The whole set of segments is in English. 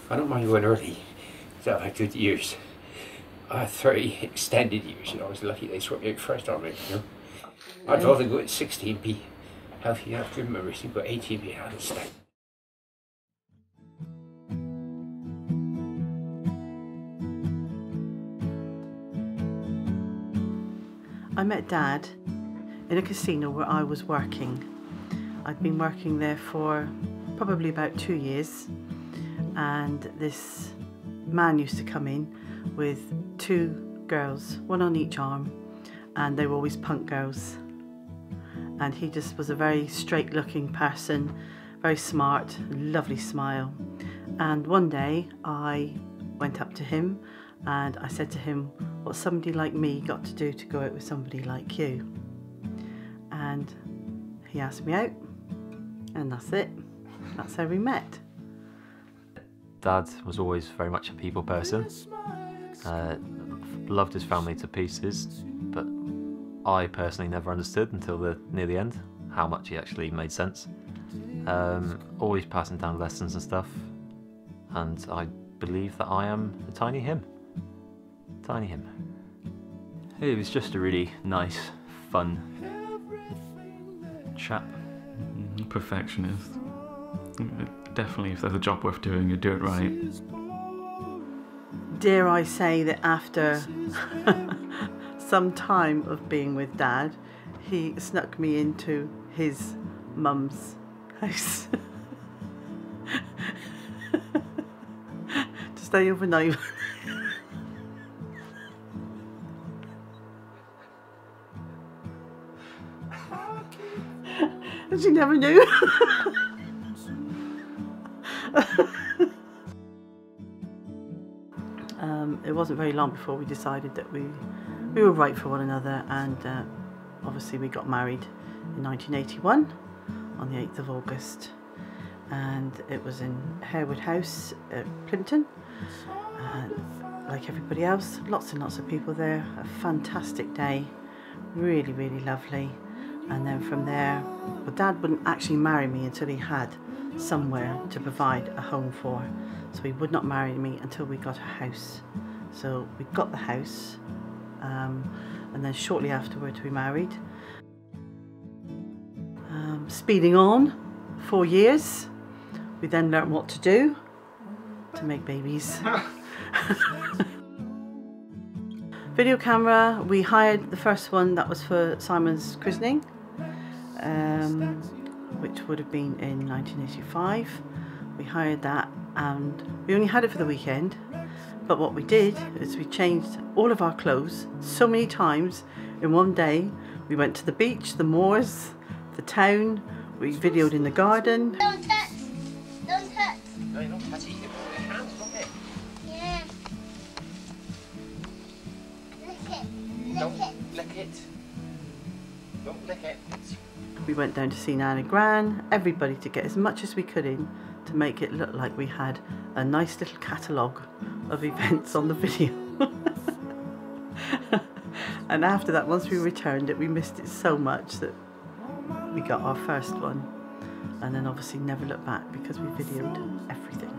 I don't mind going early, because I've had good years. I had 30 extended years, and I was lucky they swapped me out first on me, you know. I'd rather go at 60 and be healthy enough to remember to go 80 and be out of state. I met Dad in a casino where I was working. I'd been working there for probably about 2 years, and this man used to come in with 2 girls, one on each arm, and they were always punk girls. And he just was a very straight looking person, very smart, lovely smile. And one day I went up to him and I said to him, "What's somebody like me got to do to go out with somebody like you?" And he asked me out, and that's it. That's how we met. Dad was always very much a people person. Loved his family to pieces, but I personally never understood until near the end how much he actually made sense. Always passing down lessons and stuff, and I believe that I am a tiny him. Tiny him. He was just a really nice, fun chap. Perfectionist. Definitely, if there's a job worth doing, you do it right. Dare I say that after some time of being with Dad, he snuck me into his mum's house to stay overnight. And she never knew. It wasn't very long before we decided that we were right for one another, and obviously we got married in 1981 on the 8th of August, and it was in Harewood House at Plimpton. Like everybody else, lots and lots of people there. A fantastic day, really, really lovely. And then from there, well, Dad wouldn't actually marry me until he had somewhere to provide a home for. So he would not marry me until we got a house. So we got the house, and then shortly afterwards we married. Speeding on, 4 years. We then learnt what to do to make babies. Video camera, we hired the first one that was for Simon's christening, which would have been in 1985. We hired that, and we only had it for the weekend, but what we did is we changed all of our clothes so many times in one day. We went to the beach, the moors, the town, we videoed in the garden. Don't touch! Don't touch! No, you're not touching it. Put your hands on it. Yeah. Lick it. Don't Lick it. lick it. Don't lick it. We went down to see Nan and Gran, everybody, to get as much as we could in to make it look like we had a nice little catalogue of events on the video. And after that, once we returned it, we missed it so much that we got our first one, and then obviously never looked back because we videoed everything.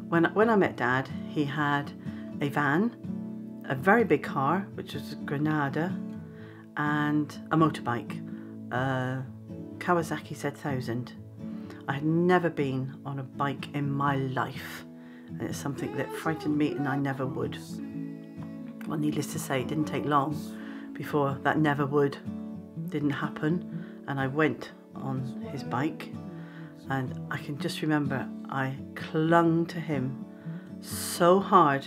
When I met Dad, he had a van, a very big car, which was a Granada, and a motorbike, Kawasaki Z1000. I had never been on a bike in my life, and it's something that frightened me, and I never would. Well, needless to say, it didn't take long before that never would didn't happen, and I went on his bike, and I can just remember I clung to him so hard.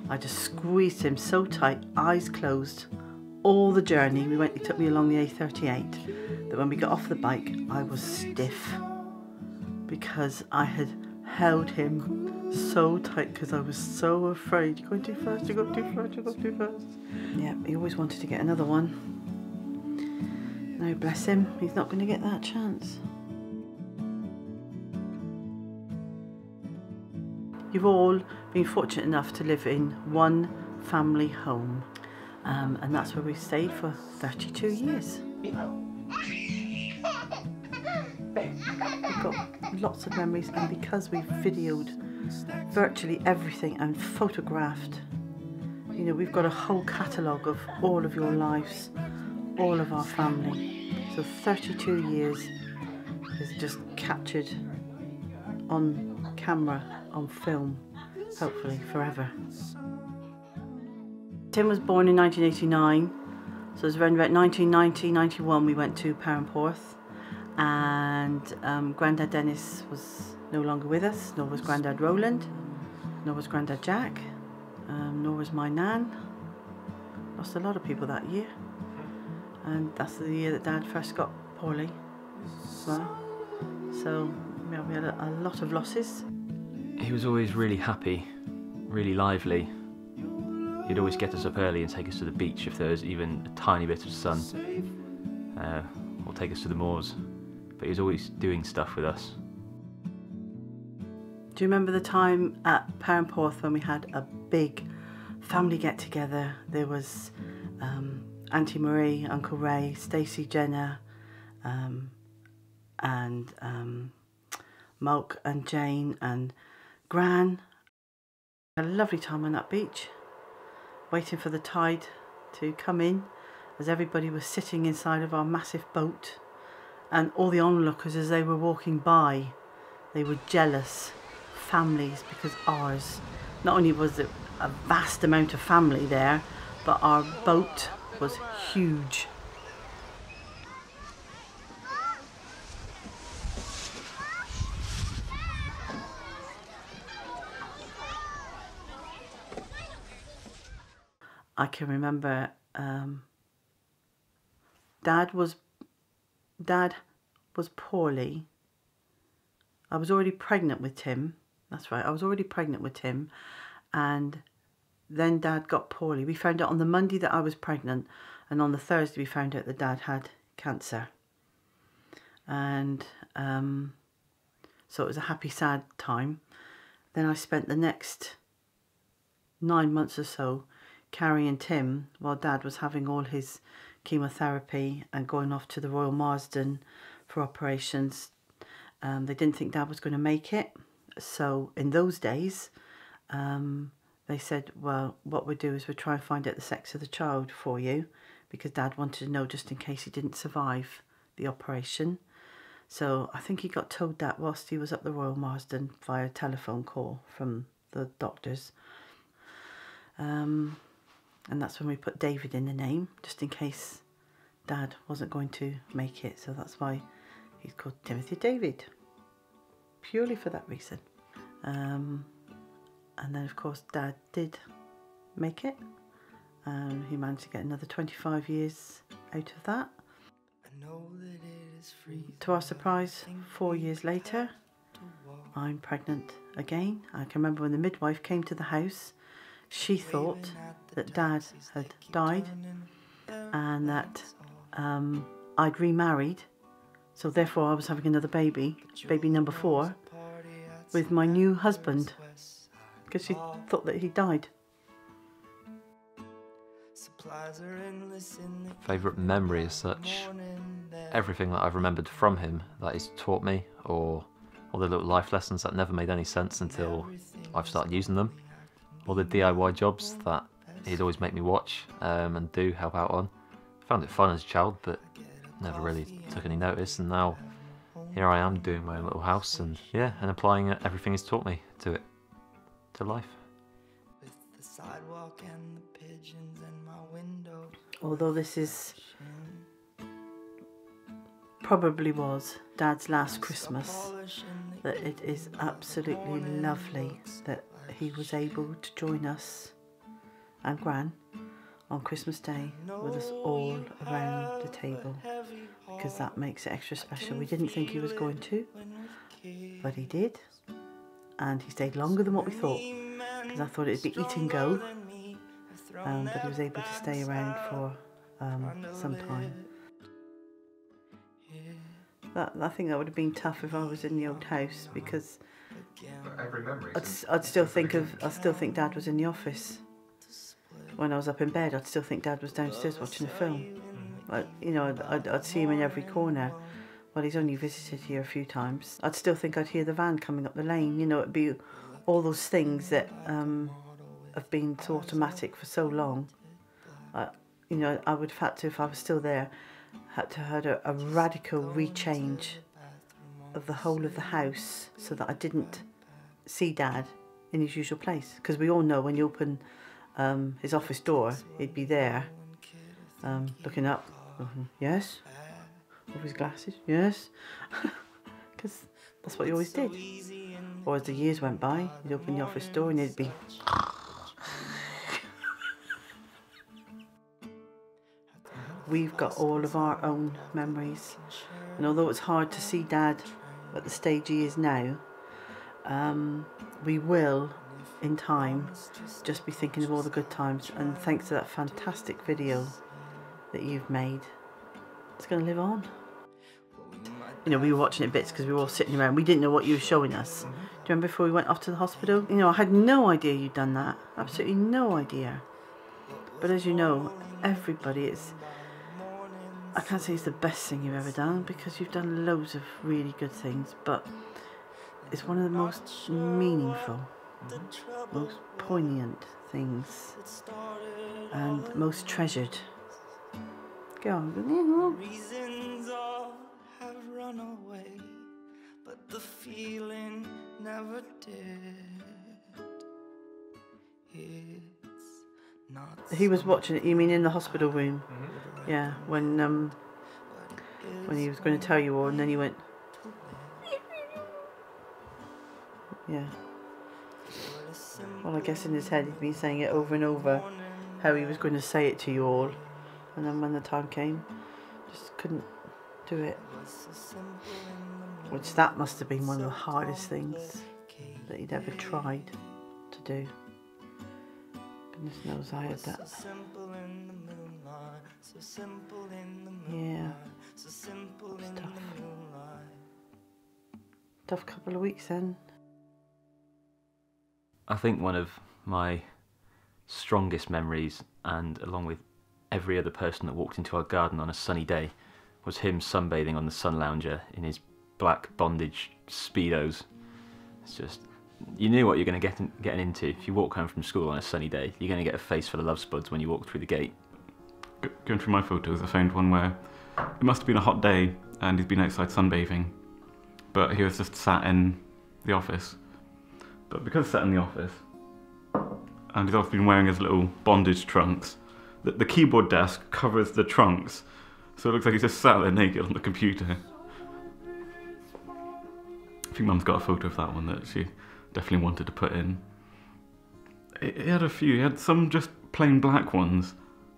I just squeezed him so tight, eyes closed, all the journey. He took me along the A38, that when we got off the bike I was stiff because I had held him so tight because I was so afraid. You're going too fast, you're going too fast, you're going too fast. Yeah, he always wanted to get another one. No, bless him, he's not going to get that chance. You've all been fortunate enough to live in one family home, and that's where we've stayed for 32 years. We've got lots of memories, and because we've videoed virtually everything and photographed, you know, we've got a whole catalogue of all of your lives, all of our family. So 32 years is just captured on camera, on film, hopefully forever. Tim was born in 1989, so it was around about 1990, 91 we went to Perranporth, and Grandad Dennis was no longer with us, nor was Grandad Roland, nor was Grandad Jack, nor was my nan. Lost a lot of people that year, and that's the year that Dad first got poorly as well. So yeah, we had a lot of losses. He was always really happy, really lively. He'd always get us up early and take us to the beach if there was even a tiny bit of sun, or take us to the moors. But he was always doing stuff with us. Do you remember the time at Perranporth when we had a big family get-together? There was Auntie Marie, Uncle Ray, Stacey, Jenna, and Malk and Jane and Gran. Had a lovely time on that beach, waiting for the tide to come in as everybody was sitting inside of our massive boat, and all the onlookers, as they were walking by, they were jealous families, because ours, not only was it a vast amount of family there, but our boat was huge. I can remember Dad was poorly. I was already pregnant with Tim. That's right, I was already pregnant with Tim, and then Dad got poorly. We found out on the Monday that I was pregnant, and on the Thursday we found out that Dad had cancer. And so it was a happy, sad time. Then I spent the next 9 months or so carrying Tim while Dad was having all his chemotherapy and going off to the Royal Marsden for operations. They didn't think Dad was going to make it, so in those days they said, well, what we'll do is we'll try and find out the sex of the child for you, because Dad wanted to know just in case he didn't survive the operation. So I think he got told that whilst he was at the Royal Marsden via telephone call from the doctors. And that's when we put David in the name, just in case Dad wasn't going to make it. So that's why he's called Timothy David, purely for that reason. And then of course Dad did make it. He managed to get another 25 years out of that. To our surprise, 4 years later, I'm pregnant again. I can remember when the midwife came to the house, she thought that Dad had died and that I'd remarried, so therefore I was having another baby, baby number 4, with my new husband, because she thought that he died. Favourite memory as such, everything that I've remembered from him that he's taught me, or all the little life lessons that never made any sense until I've started using them, all the DIY jobs that he'd always make me watch and help out on. I found it fun as a child, but never really took any notice, and now here I am doing my own little house, and yeah, and applying everything he's taught me to it, to life. Although this is probably was Dad's last Christmas, that it is absolutely lovely that he was able to join us and Gran on Christmas Day with us all around the table, because that makes it extra special. We didn't think he was going to, but he did, and he stayed longer than what we thought, because I thought it'd be eat and go, but he was able to stay around for some time. I think that would have been tough if I was in the old house, because I'd still think Dad was in the office. When I was up in bed, I'd still think Dad was downstairs watching a film. You know, I'd see him in every corner, well, he's only visited here a few times, I'd still think I'd hear the van coming up the lane. You know, it'd be all those things that have been so automatic for so long. You know, I would have had to, if I was still there, had to have a radical rechange of the whole of the house so that I didn't see Dad in his usual place. Because we all know when you open his office door, he'd be there, looking up. Yes. With his glasses. Yes. Because that's what he always did. Or as the years went by, he'd open the office door and he'd be... We've got all of our own memories, and although it's hard to see Dad at the stage he is now, we will, in time, just be thinking of all the good times, and thanks to that fantastic video that you've made, it's going to live on. You know, we were watching it bits because we were all sitting around. We didn't know what you were showing us. Do you remember before we went off to the hospital? You know, I had no idea you'd done that. Absolutely no idea. But as you know, everybody is... I can't say it's the best thing you've ever done because you've done loads of really good things, but it's one of the most meaningful, most poignant things and most treasured. Go on. Reasons all have run away, but the feeling never did. It's not. He was watching it, you mean in the hospital room? Yeah, when he was going to tell you all, and then he went... Yeah. Well, I guess in his head he'd been saying it over and over, how he was going to say it to you all, and then when the time came, just couldn't do it. Which that must have been one of the hardest things that he'd ever tried to do. Goodness knows I had that. Yeah, it's tough. Tough couple of weeks then. I think one of my strongest memories, and along with every other person that walked into our garden on a sunny day, was him sunbathing on the sun lounger in his black bondage Speedos. It's just, you knew what you're going to get into. If you walk home from school on a sunny day, you're going to get a face full of love spuds when you walk through the gate. Going through my photos, I found one where it must have been a hot day and he's been outside sunbathing, but he was just sat in the office. But because he's sat in the office, and he's also been wearing his little bondage trunks, the keyboard desk covers the trunks, so it looks like he's just sat there naked on the computer. I think Mum's got a photo of that one that she definitely wanted to put in. He had a few. He had some just plain black ones,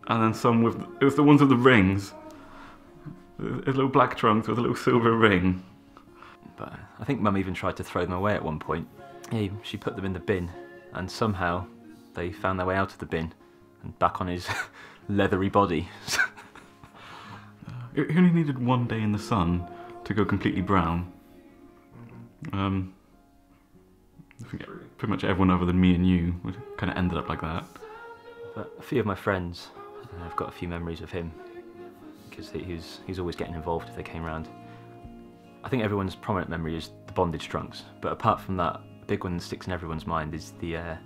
and then some with... It was the ones with the rings. His little black trunks with a little silver ring. But I think Mum even tried to throw them away at one point. She put them in the bin, and somehow they found their way out of the bin and back on his leathery body. He only needed one day in the sun to go completely brown. I think pretty much everyone other than me and you would kind of ended up like that. But a few of my friends, I've got a few memories of him, because he's always getting involved if they came round. I think everyone's prominent memory is the bondage trunks, but apart from that, the big one that sticks in everyone's mind is the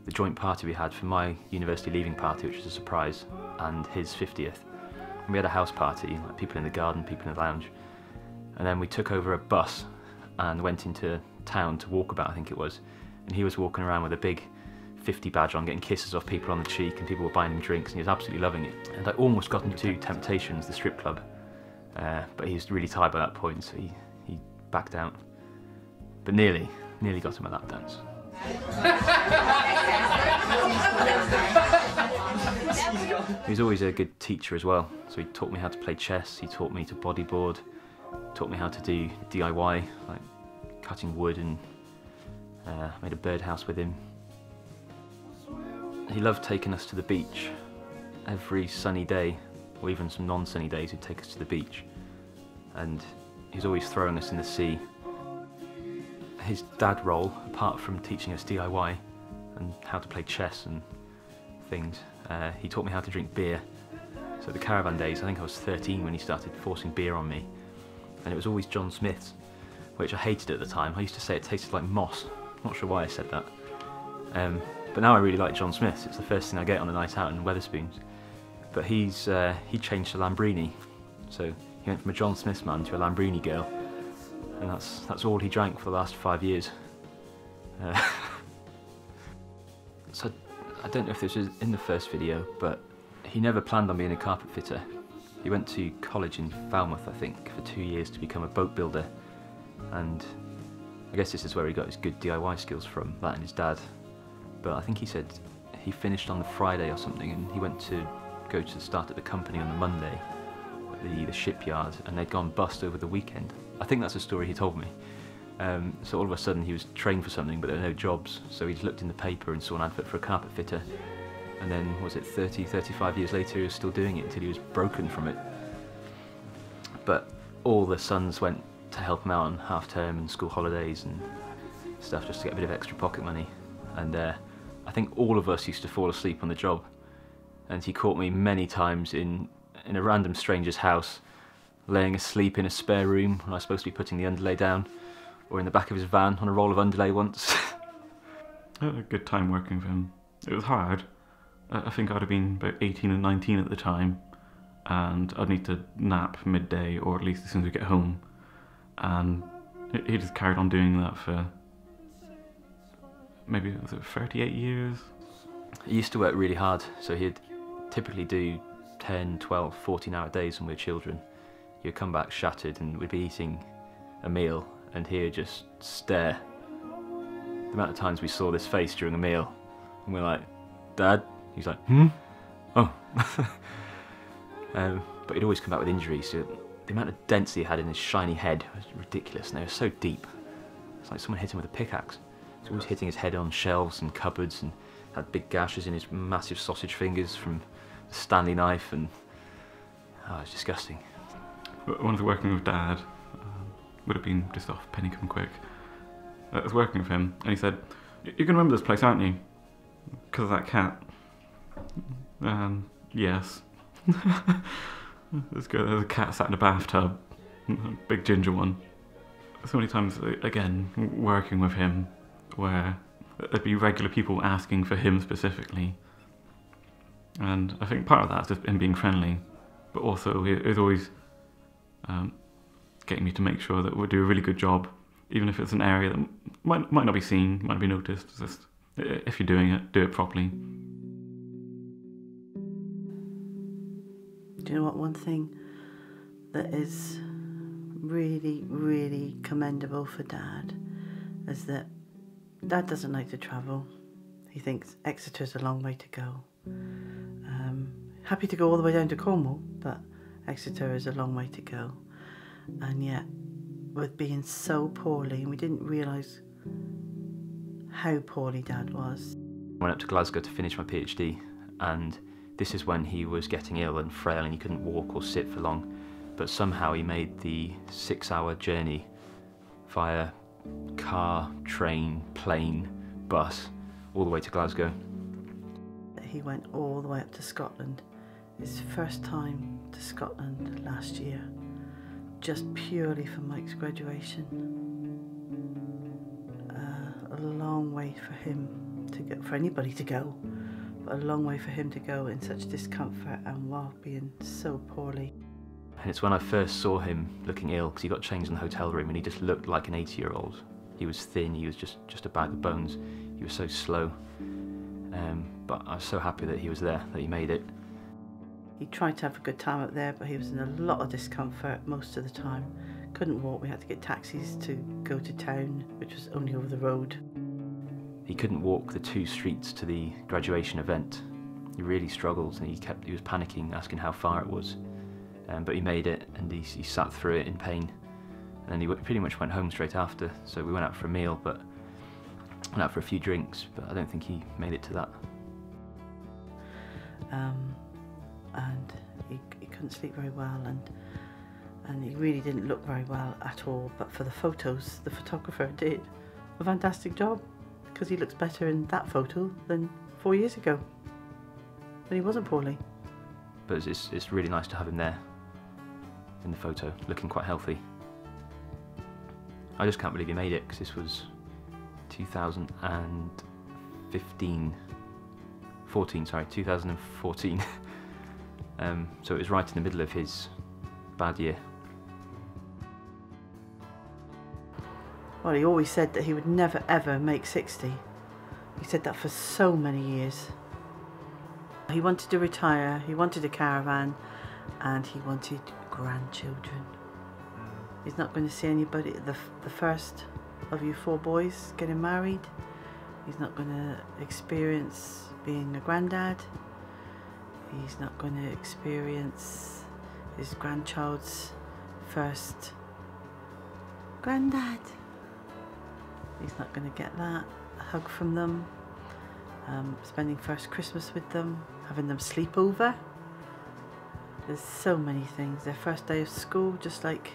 joint party we had for my university leaving party, which was a surprise, and his 50th. And we had a house party, like people in the garden, people in the lounge, and then we took over a bus and went into town to walkabout, I think it was, and he was walking around with a big 50 badge on, getting kisses off people on the cheek, and people were buying him drinks, and he was absolutely loving it. And I almost got him to Temptations, the strip club, but he was really tired by that point, so he backed out. But nearly got him a lap dance. He was always a good teacher as well, so he taught me how to play chess, he taught me to bodyboard, taught me how to do DIY, like cutting wood, and made a birdhouse with him. He loved taking us to the beach. Every sunny day, or even some non-sunny days, he'd take us to the beach, and he was always throwing us in the sea. His dad role, apart from teaching us DIY and how to play chess and things, he taught me how to drink beer. So the caravan days, I think I was 13 when he started forcing beer on me, and it was always John Smith's, which I hated at the time. I used to say it tasted like moss. Not sure why I said that. But now I really like John Smith's. It's the first thing I get on a night out in Wetherspoons. But he changed to Lambrini, so he went from a John Smith's man to a Lambrini girl, and that's all he drank for the last 5 years. So I don't know if this was in the first video, but he never planned on being a carpet fitter. He went to college in Falmouth, I think, for 2 years to become a boat builder, and I guess this is where he got his good DIY skills from, that and his dad. But I think he said he finished on the Friday or something, and he went to go to start at the company on the Monday, at the shipyard, and they'd gone bust over the weekend. I think that's a story he told me. So all of a sudden he was trained for something, but there were no jobs, so he just looked in the paper and saw an advert for a carpet fitter, and then, was it 35 years later, he was still doing it until he was broken from it. But all the sons went to help him out on half-term and school holidays and stuff, just to get a bit of extra pocket money, and I think all of us used to fall asleep on the job, and he caught me many times in a random stranger's house, laying asleep in a spare room when I was supposed to be putting the underlay down, or in the back of his van on a roll of underlay once. I had a good time working with him. It was hard. I think I'd have been about 18 and 19 at the time, and I'd need to nap midday, or at least as soon as we get home. And he just carried on doing that for maybe, was it 38 years? He used to work really hard, so he'd typically do 10, 12, 14-hour days when we were children. He'd come back shattered, and we'd be eating a meal, and he'd just stare. The amount of times we saw this face during a meal, and we're like, "Dad?" He's like, "Hmm? Oh." But he'd always come back with injuries, so the amount of dents he had in his shiny head was ridiculous, and they were so deep. It's like someone hit him with a pickaxe. He was always hitting his head on shelves and cupboards, and had big gashes in his massive sausage fingers from the Stanley knife, and oh, it was disgusting. One of the working with Dad would have been just off Pennington Quick. I was working with him, and he said, "You can remember this place, aren't you? Because of that cat." Yes. There's a cat sat in a bathtub, a big ginger one. So many times, again, working with him, where there'd be regular people asking for him specifically. And I think part of that's just him being friendly, but also it was always getting me to make sure that we'll do a really good job, even if it's an area that might not be seen, might not be noticed. It's just, if you're doing it, do it properly. Do you know what, one thing that is really, really commendable for Dad is that Dad doesn't like to travel. He thinks Exeter's a long way to go. Happy to go all the way down to Cornwall, but Exeter is a long way to go. And yet, with being so poorly, we didn't realise how poorly Dad was. I went up to Glasgow to finish my PhD, and this is when he was getting ill and frail and he couldn't walk or sit for long, but somehow he made the 6-hour journey via car, train, plane, bus, all the way to Glasgow. He went all the way up to Scotland, his first time to Scotland last year, just purely for Mike's graduation. A long way for him to go, for anybody to go, but a long way for him to go in such discomfort and while being so poorly. And it's when I first saw him looking ill, because he got changed in the hotel room and he just looked like an 80-year-old. He was thin, he was just a bag of bones. He was so slow. But I was so happy that he was there, that he made it. He tried to have a good time up there, but he was in a lot of discomfort most of the time. Couldn't walk, we had to get taxis to go to town, which was only over the road. He couldn't walk the 2 streets to the graduation event. He really struggled, and he was panicking, asking how far it was. But he made it, and he sat through it in pain. And then he pretty much went home straight after, so we went out for a meal, but went out for a few drinks, but I don't think he made it to that. And he couldn't sleep very well, and he really didn't look very well at all, but for the photos, the photographer did a fantastic job, because he looks better in that photo than 4 years ago, when he wasn't poorly. But it's really nice to have him there in the photo, looking quite healthy. I just can't believe he made it, because this was 2014, sorry, 2014. So it was right in the middle of his bad year. Well, he always said that he would never ever make 60. He said that for so many years. He wanted to retire, he wanted a caravan, and he wanted grandchildren. He's not going to see anybody, the first of you 4 boys getting married. He's not going to experience being a granddad. He's not going to experience his grandchild's first granddad. He's not going to get that, a hug from them, spending first Christmas with them, having them sleep over. There's so many things. Their first day of school, just like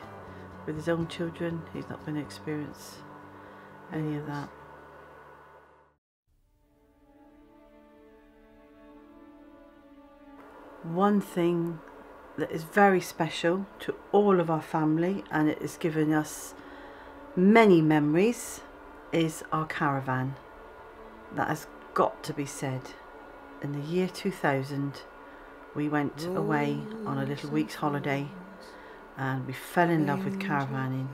with his own children, he's not going to experience any of that. One thing that is very special to all of our family, and it has given us many memories, is our caravan. That has got to be said. In the year 2000, we went away on a little week's holiday and we fell in love with caravanning,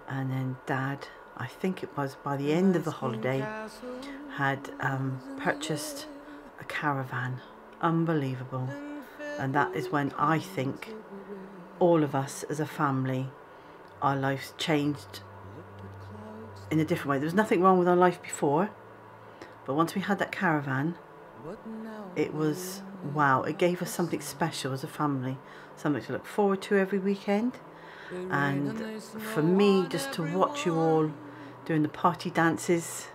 and then Dad, I think it was by the end of the holiday, had purchased a caravan. Unbelievable. And that is when I think all of us as a family, our lives changed in a different way. There was nothing wrong with our life before, but once we had that caravan, it was wow. It gave us something special as a family, something to look forward to every weekend. And for me, just to watch you all doing the party dances,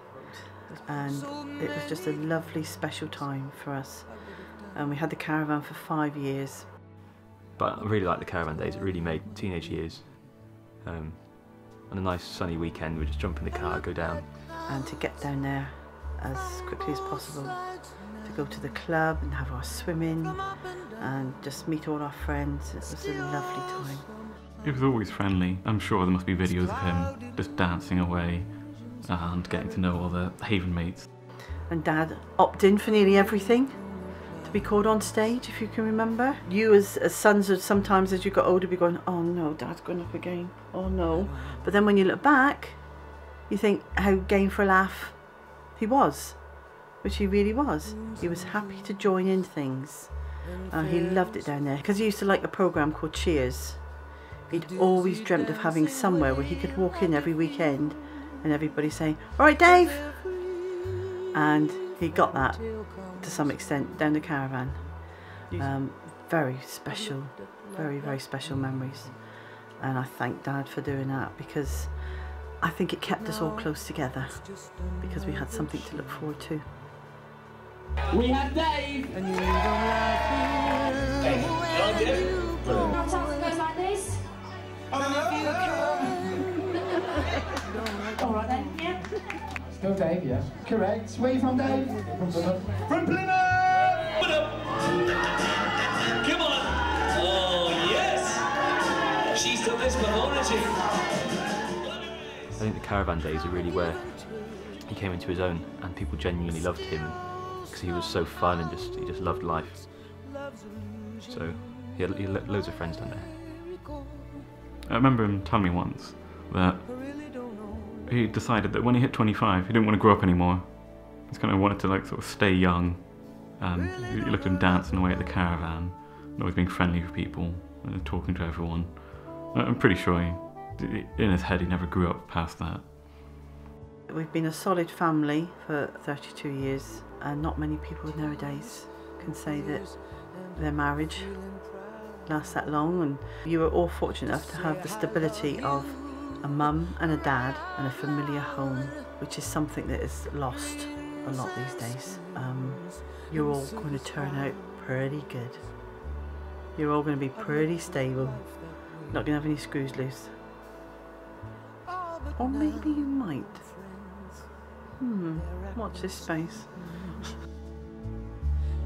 and it was just a lovely special time for us. And we had the caravan for 5 years. But I really like the caravan days. It really made teenage years. On a nice sunny weekend, we'd just jump in the car, go down. And to get down there as quickly as possible, to go to the club and have our swimming and just meet all our friends. It was a lovely time. He was always friendly. I'm sure there must be videos of him just dancing away and getting to know all the Haven mates. And Dad opted in for nearly everything to be called on stage, if you can remember. You as sons, sometimes as you got older, be going, oh no, Dad's going up again, oh no. But then when you look back, you think how game for a laugh he was, which he really was. He was happy to join in things. He loved it down there, because he used to like a programme called Cheers. He'd always dreamt of having somewhere where he could walk in every weekend and everybody saying, all right, Dave. And he got that to some extent down the caravan. Very special, very, very special memories. And I thank Dad for doing that, because I think it kept us all close together, because we had something to look forward to. We have Dave! And you Not something goes like this. Alright then, yeah. Still Dave, yes. Correct. Where are you from, Dave? From Plymouth. From Plymouth! Come on! Oh, yes! She's done this before, hasn't she? I think the caravan days are really where he came into his own, and people genuinely loved him because he was so fun and he just loved life. So he had loads of friends down there. I remember him telling me once that he decided that when he hit 25, he didn't want to grow up anymore. He just kind of wanted to like sort of stay young. You looked at him dancing away at the caravan, and always being friendly with people, and talking to everyone. I'm pretty sure in his head he never grew up past that. We've been a solid family for 32 years, and not many people nowadays can say that their marriage lasts that long. And you were all fortunate enough to have the stability of a mum and a dad and a familiar home, which is something that is lost a lot these days. You're all going to turn out pretty good. You're all going to be pretty stable. Not going to have any screws loose. Or maybe you might. Watch this space.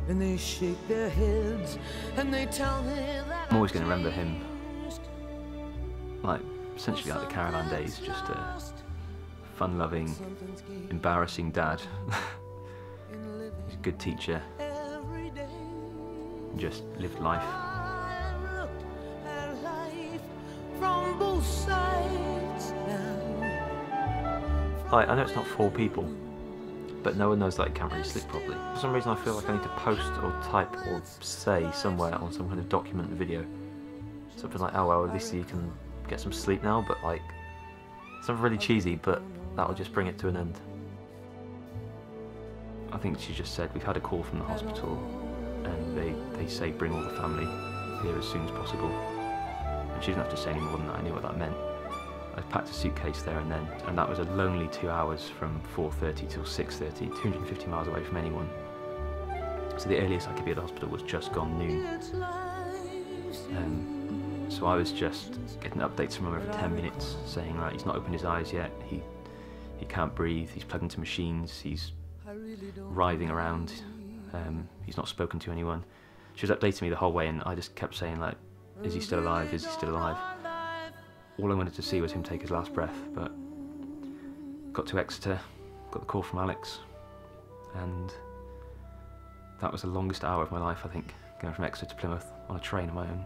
And they shake their heads and they tell me that I'm always going to remember him like essentially like the caravan days, just a fun-loving, embarrassing dad. He's a good teacher, just lived life. Hi, I know it's not 4 people, but no one knows that I can't really sleep properly. For some reason I feel like I need to post or type or say somewhere on some kind of document or video. Something like, oh well, at least you can get some sleep now, but like, something really cheesy, but that'll just bring it to an end. I think she just said, we've had a call from the hospital, and they say bring all the family here as soon as possible. And she didn't have to say any more than that, I knew what that meant. I packed a suitcase there and then, and that was a lonely 2 hours from 4:30 till 6:30, 250 miles away from anyone. So the earliest I could be at the hospital was just gone noon. So I was just getting updates from him every 10 minutes, saying, right, he's not opened his eyes yet, he can't breathe, he's plugged into machines, he's writhing around, he's not spoken to anyone. She was updating me the whole way, and I just kept saying, like, is he still alive, is he still alive? All I wanted to see was him take his last breath, but got to Exeter, got the call from Alex, and that was the longest hour of my life, I think, going from Exeter to Plymouth on a train on my own.